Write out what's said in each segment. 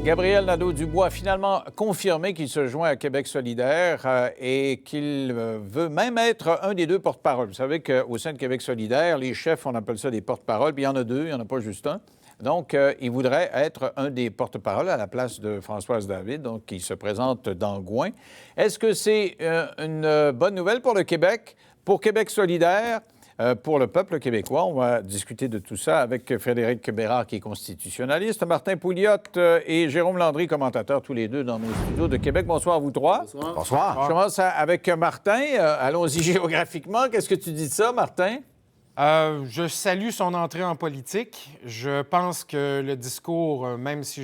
Gabriel Nadeau-Dubois a finalement confirmé qu'il se joint à Québec solidaire et qu'il veut même être un des deux porte-parole. Vous savez qu'au sein de Québec solidaire, les chefs, on appelle ça des porte-paroles, puis il y en a deux, il n'y en a pas juste un. Donc, il voudrait être un des porte-paroles à la place de Françoise David, donc qui se présente dans Gouin. Est-ce que c'est une bonne nouvelle pour le Québec, pour Québec solidaire? Pour le peuple québécois, on va discuter de tout ça avec Frédéric Bérard, qui est constitutionnaliste, Martin Pouliot et Jérôme Landry, commentateurs tous les deux dans nos studios de Québec. Bonsoir à vous trois. Bonsoir. Bonsoir. Je commence avec Martin. Allons-y géographiquement. Qu'est-ce que tu dis de ça, Martin? Je salue son entrée en politique. Je pense que le discours, même si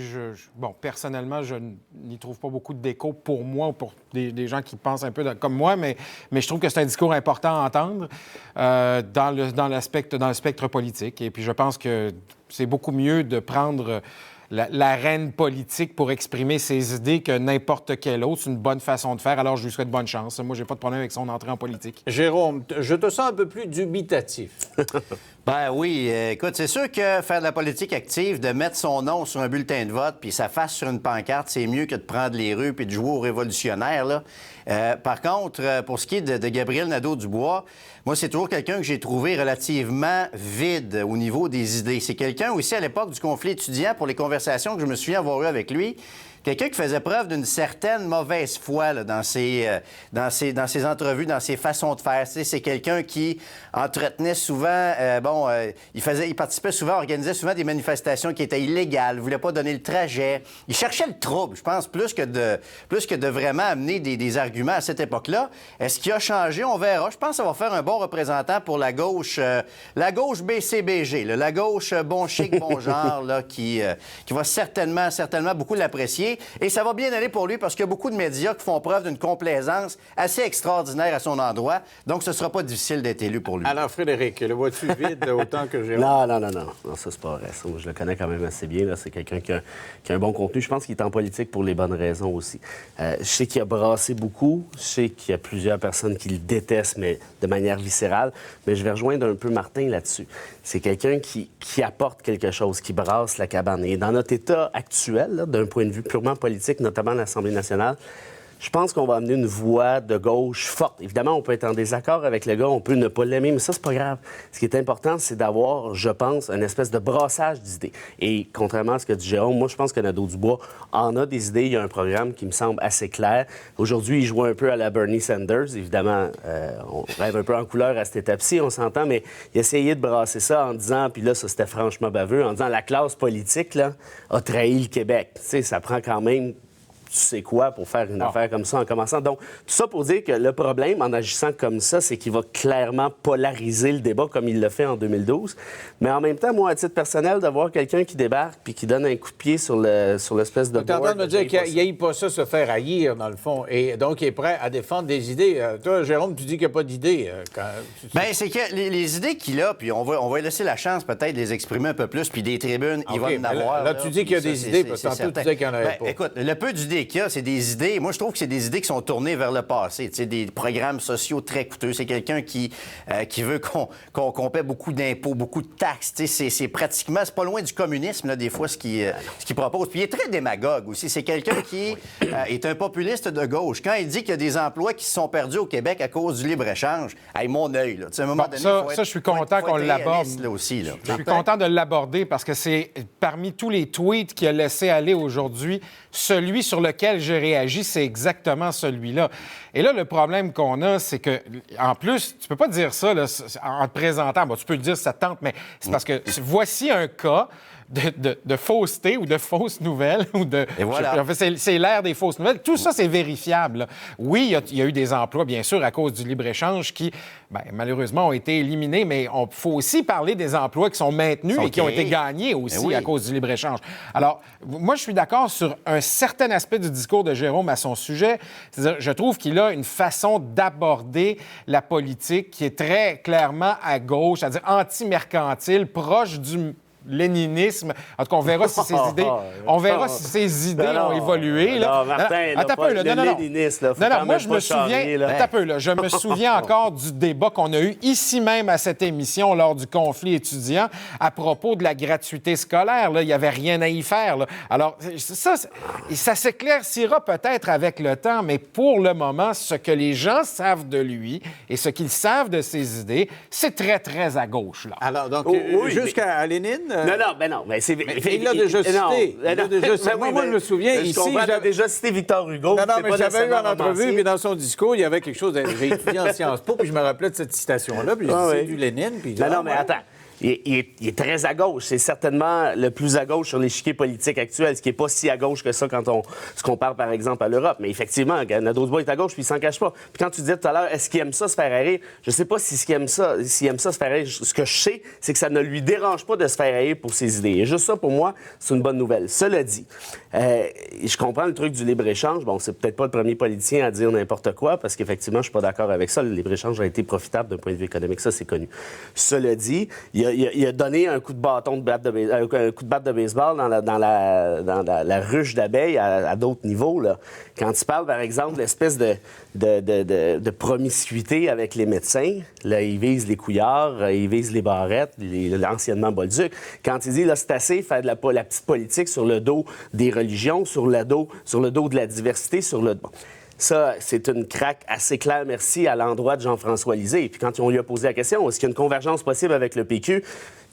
personnellement, je n'y trouve pas beaucoup d'écho pour moi ou pour des gens qui pensent un peu comme moi, mais je trouve que c'est un discours important à entendre dans le spectre politique. Et puis, je pense que c'est beaucoup mieux de prendre l'arène politique pour exprimer ses idées que n'importe quelle autre. C'est une bonne façon de faire. Alors, je lui souhaite bonne chance. Moi, j'ai pas de problème avec son entrée en politique. Jérôme, je te sens un peu plus dubitatif. Ben oui, écoute, c'est sûr que faire de la politique active, de mettre son nom sur un bulletin de vote puis sa face sur une pancarte, c'est mieux que de prendre les rues puis de jouer aux révolutionnaires, là. Par contre, pour ce qui est de Gabriel Nadeau-Dubois, moi, c'est toujours quelqu'un que j'ai trouvé relativement vide au niveau des idées. C'est quelqu'un aussi, à l'époque du conflit étudiant, pour les conversations que je me souviens avoir eues avec lui, quelqu'un qui faisait preuve d'une certaine mauvaise foi là, dans ses entrevues, dans ses façons de faire. Tu sais, c'est quelqu'un qui entretenait souvent... il participait souvent, organisait souvent des manifestations qui étaient illégales, ne voulait pas donner le trajet. Il cherchait le trouble, je pense, plus que de vraiment amener des arguments à cette époque-là. Est-ce qu'il a changé? On verra. Je pense que ça va faire un bon représentant pour la gauche BCBG, là, la gauche bon chic, bon genre, là, qui va certainement beaucoup l'apprécier. Et ça va bien aller pour lui parce qu'il y a beaucoup de médias qui font preuve d'une complaisance assez extraordinaire à son endroit. Donc, ce ne sera pas difficile d'être élu pour lui. Alors, Frédéric, le vois-tu vide autant que Jérôme? Non, ça, c'est pas vrai. Ça, moi, je le connais quand même assez bien. Là. C'est quelqu'un qui a un bon contenu. Je pense qu'il est en politique pour les bonnes raisons aussi. Je sais qu'il a brassé beaucoup. Je sais qu'il y a plusieurs personnes qui le détestent, mais de manière viscérale. Mais je vais rejoindre un peu Martin là-dessus. C'est quelqu'un qui apporte quelque chose, qui brasse la cabane. Et dans notre état actuel, là, d'un point de vue purement politique, notamment à l'Assemblée nationale, je pense qu'on va amener une voix de gauche forte. Évidemment, on peut être en désaccord avec le gars, on peut ne pas l'aimer, mais ça, c'est pas grave. Ce qui est important, c'est d'avoir, je pense, une espèce de brassage d'idées. Et contrairement à ce que dit Jérôme, moi, je pense que Nadeau-Dubois en a des idées. Il y a un programme qui me semble assez clair. Aujourd'hui, il joue un peu à la Bernie Sanders. Évidemment, on rêve un peu en couleur à cette étape-ci, on s'entend, mais il a essayé de brasser ça en disant, puis là, ça, c'était franchement baveux, en disant la classe politique, là, a trahi le Québec. Tu sais, ça prend quand même... tu sais quoi pour faire une affaire comme ça en commençant. Donc, tout ça pour dire que le problème, en agissant comme ça, c'est qu'il va clairement polariser le débat comme il l'a fait en 2012. Mais en même temps, moi, à titre personnel, de voir quelqu'un qui débarque puis qui donne un coup de pied sur l'espèce de... Tu es en train de me dire qu'il n'aille pas ça se faire haïr, dans le fond, et donc il est prêt à défendre des idées. Toi, Jérôme, tu dis qu'il n'y a pas d'idées. Bien, c'est que les idées qu'il a, puis on va lui laisser la chance peut-être de les exprimer un peu plus, puis des tribunes, il va en avoir. Là, tu dis qu'il y a des idées, parce que tantôt, tu disais qu'il n'y en avait pas. Écoute, le peu d'idées qu'il y a, c'est des idées... Moi, je trouve que c'est des idées qui sont tournées vers le passé. Tu sais, des programmes sociaux très coûteux. C'est quelqu'un qui veut qu'on paie beaucoup d'impôts, beaucoup de taxes. Tu sais, c'est pratiquement... C'est pas loin du communisme, là, des fois, ce qu'il propose. Puis il est très démagogue aussi. C'est quelqu'un qui est un populiste de gauche. Quand il dit qu'il y a des emplois qui se sont perdus au Québec à cause du libre-échange, hey, mon œil, là. Tu sais, à un moment donné, je suis content qu'on l'aborde. Là aussi, là. Je suis content de l'aborder parce que c'est, parmi tous les tweets qu'il a laissé aller aujourd'hui, celui sur lequel j'ai réagi, c'est exactement celui-là. Et là, le problème qu'on a, c'est que, en plus, tu peux pas dire ça là, en te présentant. Bon, tu peux le dire si ça te tente, mais c'est parce que voici un cas de fausseté ou de fausses nouvelles. Et voilà. C'est l'ère des fausses nouvelles. Tout ça, c'est vérifiable, là. Oui, il y a eu des emplois, bien sûr, à cause du libre-échange qui, malheureusement, ont été éliminés, mais il faut aussi parler des emplois qui sont maintenus et qui ont été gagnés aussi à cause du libre-échange. Alors, moi, je suis d'accord sur un certain aspect du discours de Jérôme à son sujet. C'est-à-dire, je trouve qu'il a une façon d'aborder la politique qui est très clairement à gauche, c'est-à-dire anti-mercantile, proche léninisme. En tout cas, on verra si ses idées ont évolué. Là. Non, Martin, attends un peu, là. Non. léniniste, là. Faut quand moi, même je pas me souviens... charrier, là. Attends un peu, là. Je me souviens encore du débat qu'on a eu ici même à cette émission lors du conflit étudiant à propos de la gratuité scolaire. Là. Il n'y avait rien à y faire. Là. Alors, ça s'éclaircira peut-être avec le temps, mais pour le moment, ce que les gens savent de lui et ce qu'ils savent de ses idées, c'est très, très à gauche. Là. Alors, donc, oui, jusqu'à Lénine... Non, mais c'est... il l'a déjà cité. Moi, je me souviens, je ici... comprends, déjà cité Victor Hugo. Non, mais pas j'avais eu en nécessairement entrevue, romancier. puis dans son discours, il y avait quelque chose... J'ai étudié en Sciences Po, puis je me rappelais de cette citation-là, puis j'ai dit, c'est du Lénine, puis... Non, mais attends. Il est très à gauche. C'est certainement le plus à gauche sur l'échiquier politique actuel, ce qui n'est pas si à gauche que ça quand on se compare, par exemple, à l'Europe. Mais effectivement, Nadeau-Dubois est à gauche, puis il s'en cache pas. Puis quand tu disais tout à l'heure, est-ce qu'il aime ça se faire haïr? Je sais pas s'il aime ça se faire haïr. Ce que je sais, c'est que ça ne lui dérange pas de se faire haïr pour ses idées. Et juste ça, pour moi, c'est une bonne nouvelle. Cela dit, je comprends le truc du libre-échange. Bon, c'est peut-être pas le premier politicien à dire n'importe quoi, parce qu'effectivement, je suis pas d'accord avec ça. Le libre-échange a été profitable d'un point de vue économique. Ça, c'est connu. Cela dit, il a donné un coup de bâton un coup de batte de baseball dans la ruche d'abeilles à d'autres niveaux. Là. Quand il parle, par exemple, de l'espèce de promiscuité avec les médecins, là, il vise les Couillards, il vise les Barrettes, l'anciennement Bolduc. Quand il dit, là, c'est assez, faire de la petite politique sur le dos des religions, sur le dos de la diversité, Ça, c'est une craque assez claire, merci, à l'endroit de Jean-François Lisée. Et puis quand on lui a posé la question, est-ce qu'il y a une convergence possible avec le PQ?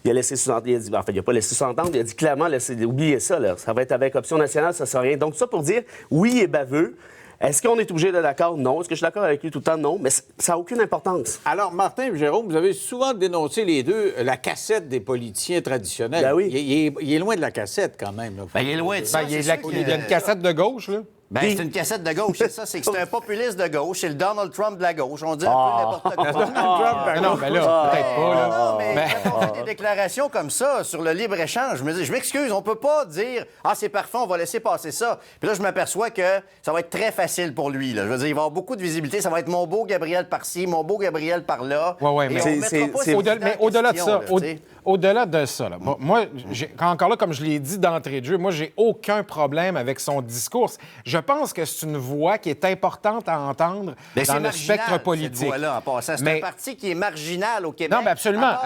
Il a laissé sous-entendre, il n'a pas laissé sous-entendre, il a dit clairement, oubliez ça, là, ça va être avec Option nationale, ça ne sera rien. Donc ça pour dire, oui, il est baveux. Est-ce qu'on est obligé d'être d'accord? Non. Est-ce que je suis d'accord avec lui tout le temps? Non. Mais ça n'a aucune importance. Alors, Martin et Jérôme, vous avez souvent dénoncé les deux la cassette des politiciens traditionnels. Ben oui. Il est loin de la cassette, quand même. Là. Il est loin de ça. Il y a une cassette de gauche, là. C'est une cassette de gauche, c'est ça. C'est que c'est un populiste de gauche. C'est le Donald Trump de la gauche. On dit un peu n'importe quoi. Non, mais là, peut-être pas. Là. Non, mais quand on fait des déclarations comme ça sur le libre-échange, je m'excuse, on peut pas dire « Ah, c'est parfait, on va laisser passer ça ». Puis là, je m'aperçois que ça va être très facile pour lui. Là. Je veux dire, il va avoir beaucoup de visibilité. Ça va être mon beau Gabriel par-ci, mon beau Gabriel par-là. Oui, mais au-delà de ça, au-delà de ça, là, moi, encore là, comme je l'ai dit d'entrée de jeu, moi, j'ai aucun problème avec son discours. Je pense que c'est une voix qui est importante à entendre dans le spectre politique. Cette voix-là, en passant. C'est un parti qui est marginal au Québec. Non, mais absolument.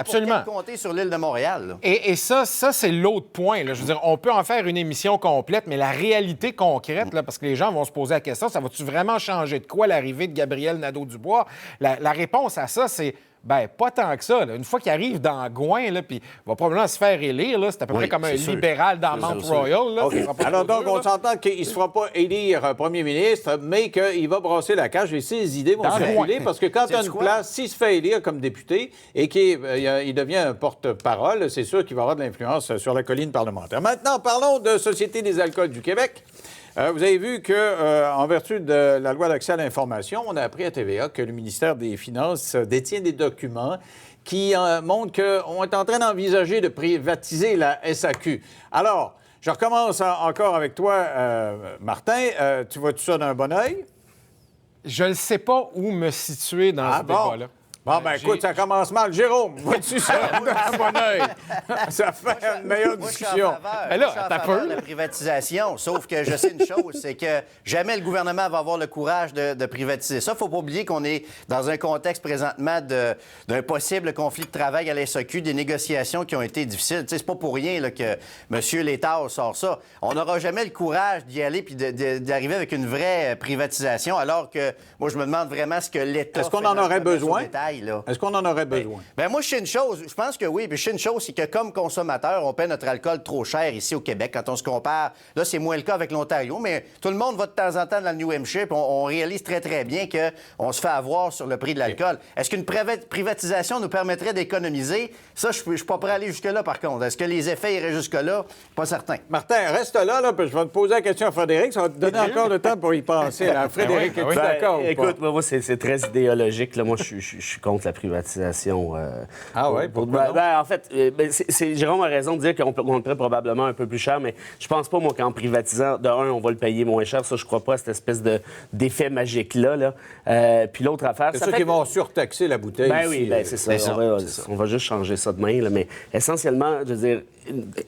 Pour compter sur l'île de Montréal. Là. Et ça, c'est l'autre point. Là. Je veux dire, on peut en faire une émission complète, mais la réalité concrète, là, parce que les gens vont se poser la question, ça va-tu vraiment changer de quoi l'arrivée de Gabriel Nadeau-Dubois? La réponse à ça, c'est... Bien, pas tant que ça. Là. Une fois qu'il arrive dans Gouin, puis il va probablement se faire élire, là, c'est à peu près comme un libéral dans Mount Royal. Là, okay. Alors donc, on s'entend qu'il ne se fera pas élire premier ministre, mais qu'il va brasser la cage et ses idées vont circuler, parce que quand tu as une place, s'il se fait élire comme député et qu'il devient un porte-parole, c'est sûr qu'il va avoir de l'influence sur la colline parlementaire. Maintenant, parlons de Société des alcools du Québec. Vous avez vu qu'en vertu de la loi d'accès à l'information, on a appris à TVA que le ministère des Finances détient des documents qui montrent qu'on est en train d'envisager de privatiser la SAQ. Alors, je recommence encore avec toi, Martin. Tu vois tout ça d'un bon œil? Je ne sais pas où me situer dans ce débat-là. Bon, ben écoute, ça commence mal. Jérôme, vois-tu ça d'un bon œil? Ça fait une meilleure discussion. Mais là, t'as peur de la privatisation, sauf que je sais une chose, c'est que jamais le gouvernement va avoir le courage de privatiser ça. Il ne faut pas oublier qu'on est dans un contexte présentement d'un possible conflit de travail à la SAQ, des négociations qui ont été difficiles. Tu sais, c'est pas pour rien là, que M. Létard sort ça. On n'aura jamais le courage d'y aller puis d'arriver avec une vraie privatisation, alors que moi, je me demande vraiment ce que l'État... Est-ce qu'on en aurait besoin? Là. Est-ce qu'on en aurait besoin? Ben moi, je sais une chose. Je pense que oui. Puis je sais une chose, c'est que comme consommateur, on paie notre alcool trop cher ici au Québec quand on se compare. Là, c'est moins le cas avec l'Ontario, mais tout le monde va de temps en temps dans le New Hampshire, puis on réalise très, très bien qu'on se fait avoir sur le prix de l'alcool. Est-ce qu'une privatisation nous permettrait d'économiser? Ça, je suis pas prêt à aller jusque-là, par contre. Est-ce que les effets iraient jusque-là? Pas certain. Martin, reste là, puis je vais te poser la question à Frédéric. Ça va te donner encore le temps pour y penser. Là. Frédéric, es-tu d'accord? Écoute, moi, c'est très idéologique. Là. Moi, je suis contre la privatisation. Ah ouais, pourquoi non? En fait, Jérôme a raison de dire qu'on le paie probablement un peu plus cher, mais je pense pas, moi, qu'en privatisant, de un, on va le payer moins cher. Ça, je crois pas à cette espèce d'effet magique-là. Puis l'autre affaire... C'est ça qu'ils vont surtaxer la bouteille. Ben ici, oui, c'est ça. On va juste changer ça demain. Là. Mais essentiellement, je veux dire,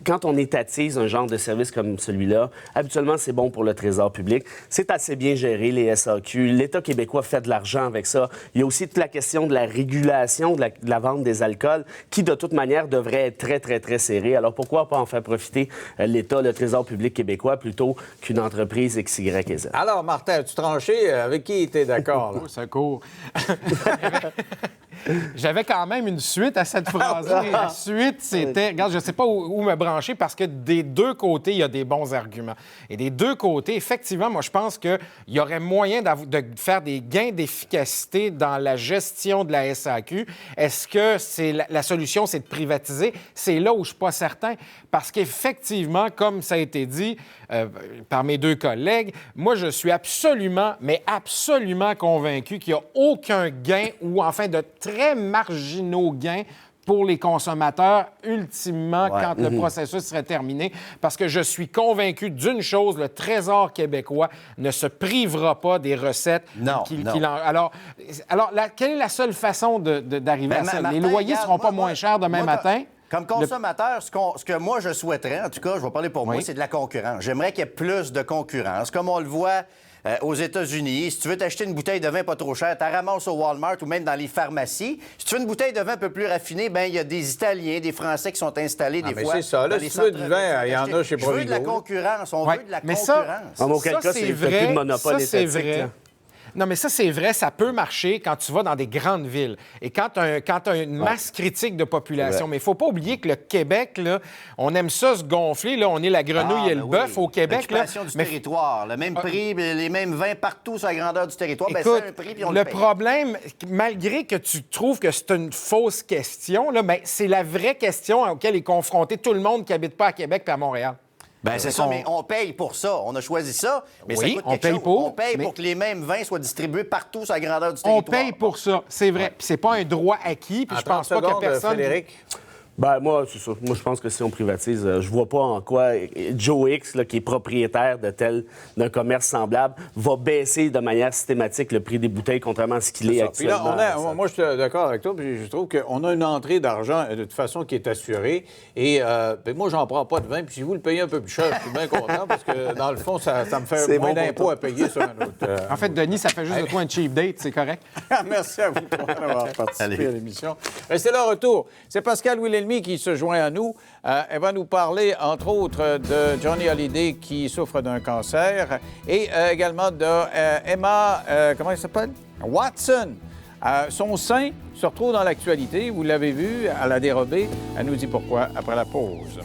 quand on étatise un genre de service comme celui-là, habituellement, c'est bon pour le Trésor public. C'est assez bien géré, les SAQ. L'État québécois fait de l'argent avec ça. Il y a aussi toute la question de la régulation de la vente des alcools qui, de toute manière, devrait être très, très, très serrée. Alors, pourquoi pas en faire profiter l'État, le Trésor public québécois, plutôt qu'une entreprise XYZ? Alors, Martin, as-tu tranché? Avec qui était d'accord? là? Au secours. J'avais quand même une suite à cette phrase-là. La suite, c'était... Regarde, je ne sais pas où me brancher parce que des deux côtés, il y a des bons arguments. Et des deux côtés, effectivement, moi, je pense qu'il y aurait moyen de faire des gains d'efficacité dans la gestion de la SAQ. Est-ce que la solution, c'est de privatiser? C'est là où je ne suis pas certain. Parce qu'effectivement, comme ça a été dit par mes deux collègues, moi, je suis absolument, mais absolument convaincu qu'il n'y a aucun gain ou, enfin, de très marginaux gains pour les consommateurs, ultimement, quand le processus serait terminé. Parce que je suis convaincu d'une chose, le Trésor québécois ne se privera pas des recettes qu'il Alors, quelle est la seule façon d'arriver à ça? Les loyers ne seront pas moins chers demain matin. Comme consommateur, ce que moi, je souhaiterais, en tout cas, je vais parler pour moi, c'est de la concurrence. J'aimerais qu'il y ait plus de concurrence. Comme on le voit aux États-Unis, si tu veux t'acheter une bouteille de vin pas trop chère, tu la ramasses au Walmart ou même dans les pharmacies. Si tu veux une bouteille de vin un peu plus raffinée, bien, il y a des Italiens, des Français qui sont installés des fois. Mais c'est ça. Là, si tu veux du vin, il y en a chez Provigo. Je veux de la concurrence. On veut de la concurrence. En auquel cas, c'est plus de monopole étatique. Vrai. Non, mais ça, c'est vrai, ça peut marcher quand tu vas dans des grandes villes et quand tu as une masse critique de population. Mais il ne faut pas oublier que le Québec, là, on aime ça se gonfler. Là, on est la grenouille et le bœuf au Québec. L'occupation du territoire, le même prix, les mêmes vins partout sur la grandeur du territoire. Écoute, c'est un prix, puis on le paye. problème, malgré que tu trouves que c'est une fausse question, là, c'est la vraie question à laquelle est confronté tout le monde qui n'habite pas à Québec et à Montréal. Bien, c'est ça, mais on paye pour ça. On a choisi ça, mais oui, ça coûte on quelque paye chose. pour, On paye pour que les mêmes vins soient distribués partout sur la grandeur du territoire. On paye pour ça, c'est vrai. Puis c'est pas un droit acquis, puis je pense pas que personne... Frédéric? Ben, moi, c'est ça. Moi, je pense que si on privatise, je vois pas en quoi Joe X, là, qui est propriétaire d'un commerce semblable, va baisser de manière systématique le prix des bouteilles, contrairement à ce qu'il est actuellement. Puis là, moi, je suis d'accord avec toi, puis je trouve qu'on a une entrée d'argent de toute façon qui est assurée. Et moi, j'en prends pas de vin, puis si vous le payez un peu plus cher, je suis bien content, parce que dans le fond, ça me fait moins d'impôts à payer sur un autre. En fait, Denis, ça fait juste de toi un cheap date, c'est correct? Merci à vous trois d'avoir participé à l'émission. Restez là, retour. C'est Pascal Wilhelmy qui se joint à nous. Elle va nous parler, entre autres, de Johnny Hallyday qui souffre d'un cancer et également de Emma, comment elle s'appelle? Watson. Son sein se retrouve dans l'actualité. Vous l'avez vu à la dérobée. Elle nous dit pourquoi après la pause.